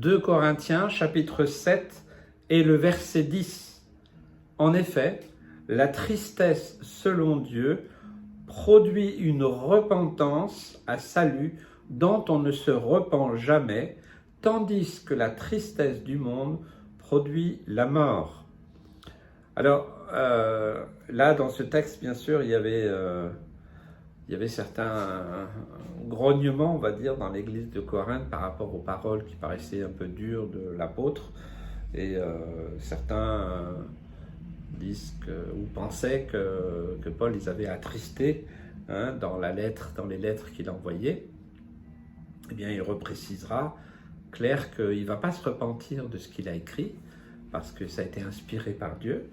2 Corinthiens chapitre 7 et le verset 10. En effet, la tristesse selon Dieu produit une repentance à salut dont on ne se repent jamais, tandis que la tristesse du monde produit la mort. Alors, là, dans ce texte, bien sûr, il y avait certains grognements, on va dire, dans l'église de Corinthe par rapport aux paroles qui paraissaient un peu dures de l'apôtre. Et certains disent ou pensaient que Paul les avait attristés dans les lettres qu'il envoyait. Eh bien, il reprécisera clair qu'il ne va pas se repentir de ce qu'il a écrit, parce que ça a été inspiré par Dieu,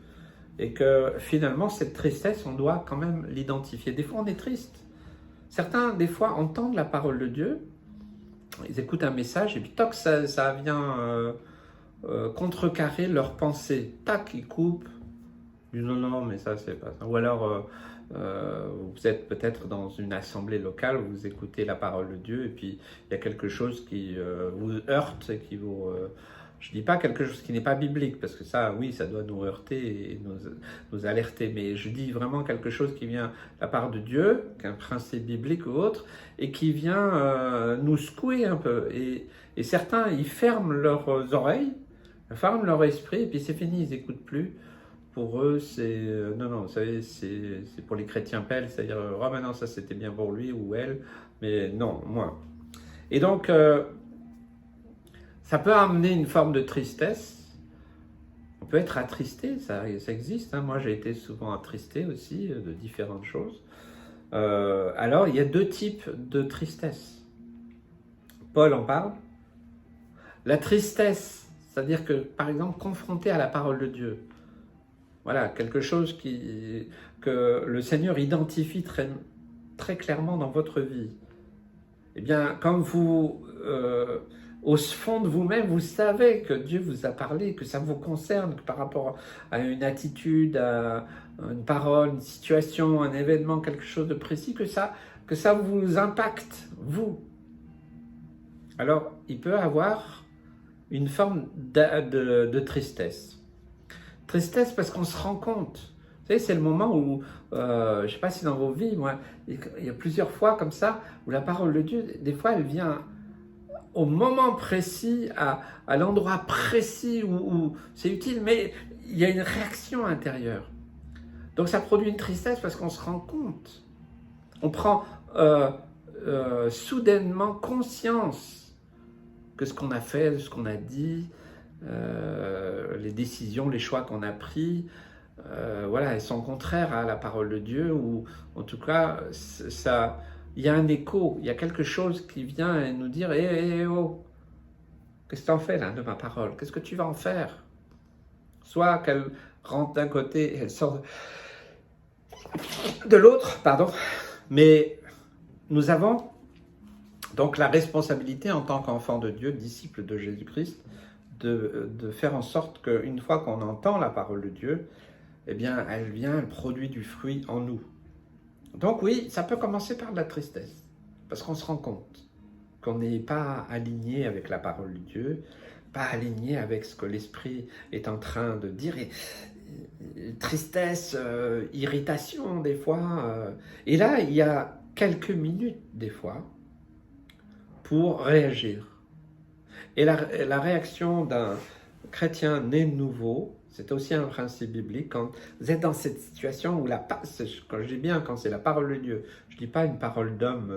et que finalement, cette tristesse, on doit quand même l'identifier. Des fois, on est triste. Certains, des fois, entendent la parole de Dieu, ils écoutent un message, et puis toc, ça vient contrecarrer leurs pensées. Tac, ils coupent. Ils disent non, mais ça, c'est pas ça. Ou alors, vous êtes peut-être dans une assemblée locale, où vous écoutez la parole de Dieu, et puis il y a quelque chose qui vous heurte, et qui vous... je ne dis pas quelque chose qui n'est pas biblique, parce que ça, oui, ça doit nous heurter et nous alerter, mais je dis vraiment quelque chose qui vient de la part de Dieu, qu'un principe biblique ou autre, et qui vient nous secouer un peu. Et certains, ils ferment leurs oreilles, ferment leur esprit, et puis c'est fini, ils n'écoutent plus. Pour eux, c'est... non, vous savez, c'est pour les chrétiens pelles, c'est-à-dire, oh, maintenant, ça, c'était bien pour lui ou elle, mais non, moi. Et donc... ça peut amener une forme de tristesse. On peut être attristé, ça existe. Moi, j'ai été souvent attristé aussi de différentes choses. Alors, il y a 2 types de tristesse. Paul en parle. La tristesse, c'est-à-dire que, par exemple, confronté à la parole de Dieu, voilà, quelque chose que le Seigneur identifie très, très clairement dans votre vie. Eh bien, quand vous... au fond de vous-même, vous savez que Dieu vous a parlé, que ça vous concerne, que par rapport à une attitude, à une parole, une situation, un événement, quelque chose de précis, que ça vous impacte, vous. Alors, il peut avoir une forme de tristesse. Tristesse parce qu'on se rend compte. Vous savez, c'est le moment où, je ne sais pas si dans vos vies, moi, il y a plusieurs fois comme ça, où la parole de Dieu, des fois, elle vient... au moment précis, à l'endroit précis où c'est utile, mais il y a une réaction intérieure. Donc ça produit une tristesse parce qu'on se rend compte. On prend soudainement conscience que ce qu'on a fait, ce qu'on a dit, les décisions, les choix qu'on a pris, voilà, elles sont contraires à la parole de Dieu, ou en tout cas, ça... il y a un écho, il y a quelque chose qui vient nous dire oh, qu'est-ce que tu en fais là de ma parole? Qu'est-ce que tu vas en faire? Soit qu'elle rentre d'un côté et elle sort de l'autre, pardon. Mais nous avons donc la responsabilité en tant qu'enfants de Dieu, disciples de Jésus-Christ, de faire en sorte qu'une fois qu'on entend la parole de Dieu, eh bien, elle produit du fruit en nous. Donc oui, ça peut commencer par de la tristesse, parce qu'on se rend compte qu'on n'est pas aligné avec la parole de Dieu, pas aligné avec ce que l'Esprit est en train de dire. Tristesse, irritation des fois. Et là, il y a quelques minutes des fois pour réagir. Et la réaction d'un chrétien né de nouveau, c'est aussi un principe biblique. Quand vous êtes dans cette situation où quand je dis bien, quand c'est la parole de Dieu, je ne dis pas une parole d'homme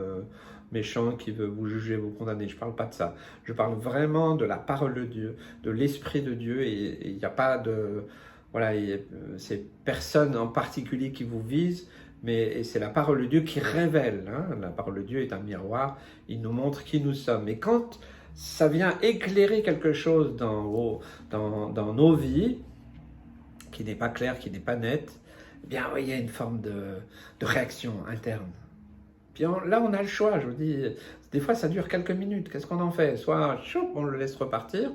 méchant qui veut vous juger, vous condamner, je ne parle pas de ça. Je parle vraiment de la parole de Dieu, de l'Esprit de Dieu, et il n'y a pas de... Voilà, c'est personne en particulier qui vous vise, mais c'est la parole de Dieu qui révèle. La parole de Dieu est un miroir, il nous montre qui nous sommes. Et quand ça vient éclairer quelque chose dans nos vies, qui n'est pas clair, qui n'est pas net, eh bien oui, il y a une forme de réaction interne. Puis là, on a le choix, je vous dis, des fois ça dure quelques minutes, qu'est-ce qu'on en fait? Soit on le laisse repartir,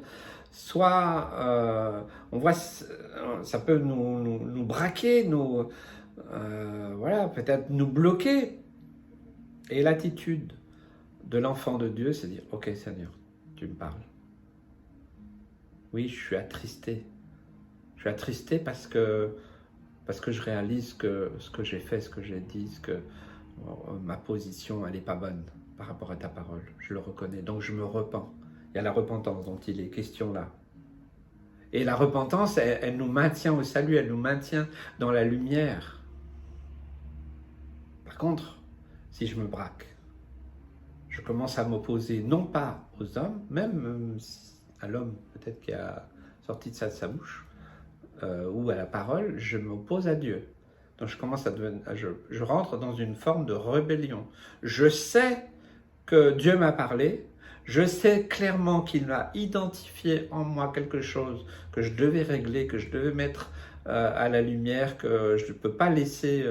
soit on voit, ça peut nous braquer, voilà, peut-être nous bloquer. Et l'attitude de l'enfant de Dieu, c'est de dire, ok Seigneur, tu me parles. Oui, je suis attristé. Je suis attristé parce que je réalise que ce que j'ai fait, ce que j'ai dit, ma position, elle n'est pas bonne par rapport à ta parole. Je le reconnais. Donc je me repens. Il y a la repentance dont il est question là. Et la repentance, elle nous maintient au salut, elle nous maintient dans la lumière. Par contre, si je me braque, je commence à m'opposer non pas aux hommes, même à l'homme peut-être qui a sorti de ça de sa bouche, ou à la parole, je m'oppose à Dieu. Donc je commence à devenir, je rentre dans une forme de rébellion. Je sais que Dieu m'a parlé, je sais clairement qu'il a identifié en moi quelque chose que je devais régler, que je devais mettre à la lumière, que je ne peux pas laisser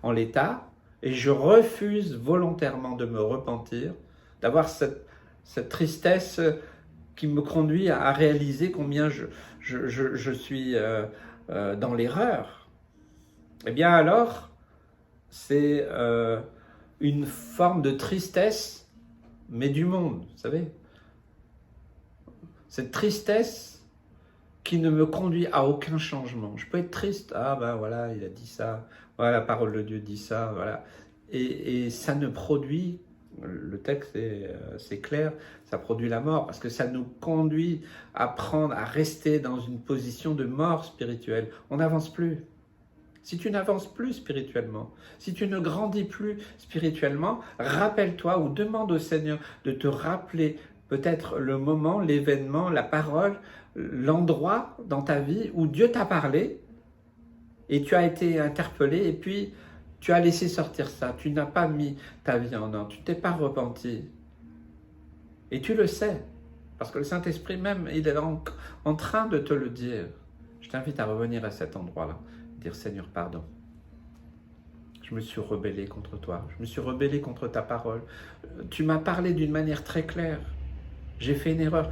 en l'état, et je refuse volontairement de me repentir, d'avoir cette tristesse qui me conduit à réaliser combien je suis dans l'erreur. Eh bien alors, c'est une forme de tristesse, mais du monde, vous savez. Cette tristesse qui ne me conduit à aucun changement. Je peux être triste, ah ben voilà, il a dit ça, voilà, la parole de Dieu dit ça, voilà. Et ça ne produit, le texte c'est clair, ça produit la mort, parce que ça nous conduit à rester dans une position de mort spirituelle. On n'avance plus. Si tu n'avances plus spirituellement, si tu ne grandis plus spirituellement, rappelle-toi ou demande au Seigneur de te rappeler peut-être le moment, l'événement, la parole, l'endroit dans ta vie où Dieu t'a parlé et tu as été interpellé et puis tu as laissé sortir ça. Tu n'as pas mis ta vie en ordre, tu ne t'es pas repenti. Et tu le sais, parce que le Saint-Esprit même, il est en train de te le dire. Je t'invite à revenir à cet endroit-là. Dire Seigneur, pardon. Je me suis rebellé contre toi. Je me suis rebellé contre ta parole. Tu m'as parlé d'une manière très claire. J'ai fait une erreur.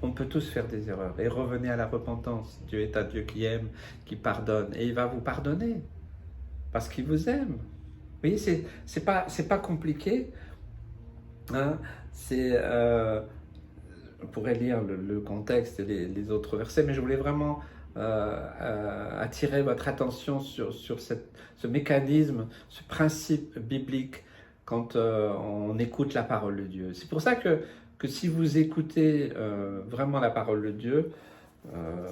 On peut tous faire des erreurs. Et revenez à la repentance. Dieu est un Dieu qui aime, qui pardonne. Et il va vous pardonner. Parce qu'il vous aime. Vous voyez, c'est pas compliqué. Hein? On pourrait lire le contexte et les autres versets, mais je voulais vraiment attirer votre attention sur ce mécanisme, ce principe biblique quand on écoute la parole de Dieu. C'est pour ça que si vous écoutez vraiment la parole de Dieu,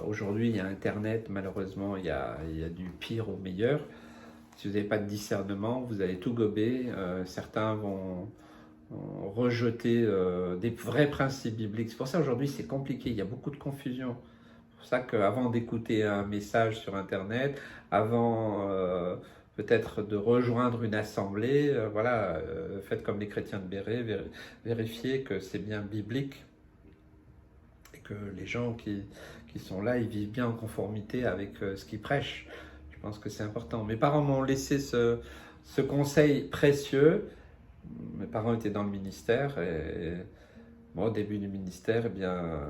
aujourd'hui il y a Internet, malheureusement il y a du pire au meilleur. Si vous n'avez pas de discernement, vous allez tout gober. Certains vont rejeter des vrais principes bibliques. C'est pour ça aujourd'hui c'est compliqué, il y a beaucoup de confusion. C'est pour ça qu'avant d'écouter un message sur Internet, avant peut-être de rejoindre une assemblée, faites comme les chrétiens de Béret, vérifiez que c'est bien biblique et que les gens qui sont là, ils vivent bien en conformité avec ce qu'ils prêchent. Je pense que c'est important. Mes parents m'ont laissé ce conseil précieux. Mes parents étaient dans le ministère et moi, au début du ministère, eh bien,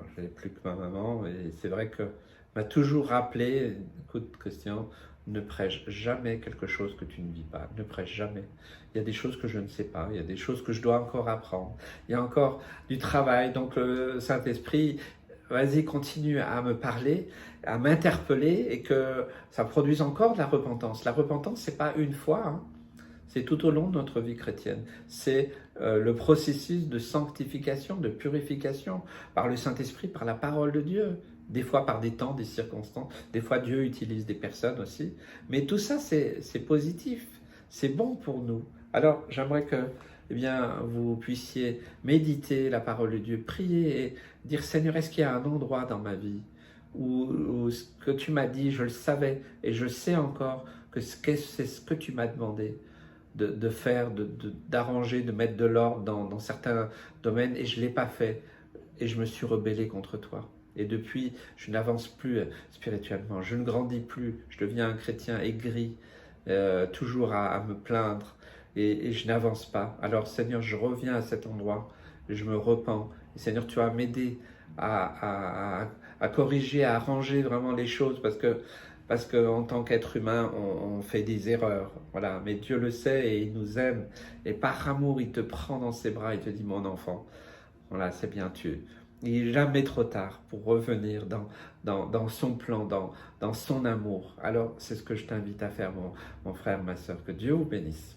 je n'avais plus que ma maman et c'est vrai que m'a toujours rappelé, écoute Christian, ne prêche jamais quelque chose que tu ne vis pas, ne prêche jamais. Il y a des choses que je ne sais pas, il y a des choses que je dois encore apprendre, il y a encore du travail, donc le Saint-Esprit, vas-y, continue à me parler, à m'interpeller et que ça produise encore de la repentance. La repentance, c'est pas une fois, hein. C'est tout au long de notre vie chrétienne. C'est le processus de sanctification, de purification par le Saint-Esprit, par la parole de Dieu. Des fois par des temps, des circonstances. Des fois Dieu utilise des personnes aussi. Mais tout ça, c'est positif. C'est bon pour nous. Alors, j'aimerais que vous puissiez méditer la parole de Dieu, prier et dire, Seigneur, est-ce qu'il y a un endroit dans ma vie où ce que tu m'as dit, je le savais et je sais encore que c'est ce que tu m'as demandé de faire, d'arranger, de mettre de l'ordre dans certains domaines et je ne l'ai pas fait et je me suis rebellé contre toi. Et depuis, je n'avance plus spirituellement, je ne grandis plus, je deviens un chrétien aigri, toujours à me plaindre et je n'avance pas. Alors Seigneur, je reviens à cet endroit, je me repens. Et Seigneur, tu vas m'aider à corriger, à arranger vraiment les choses parce qu'en tant qu'être humain, on fait des erreurs. Voilà. Mais Dieu le sait et il nous aime. Et par amour, il te prend dans ses bras et te dit, mon enfant, voilà, c'est bien, Il n'est jamais trop tard pour revenir dans son plan, dans son amour. Alors, c'est ce que je t'invite à faire, mon frère, ma soeur. Que Dieu vous bénisse.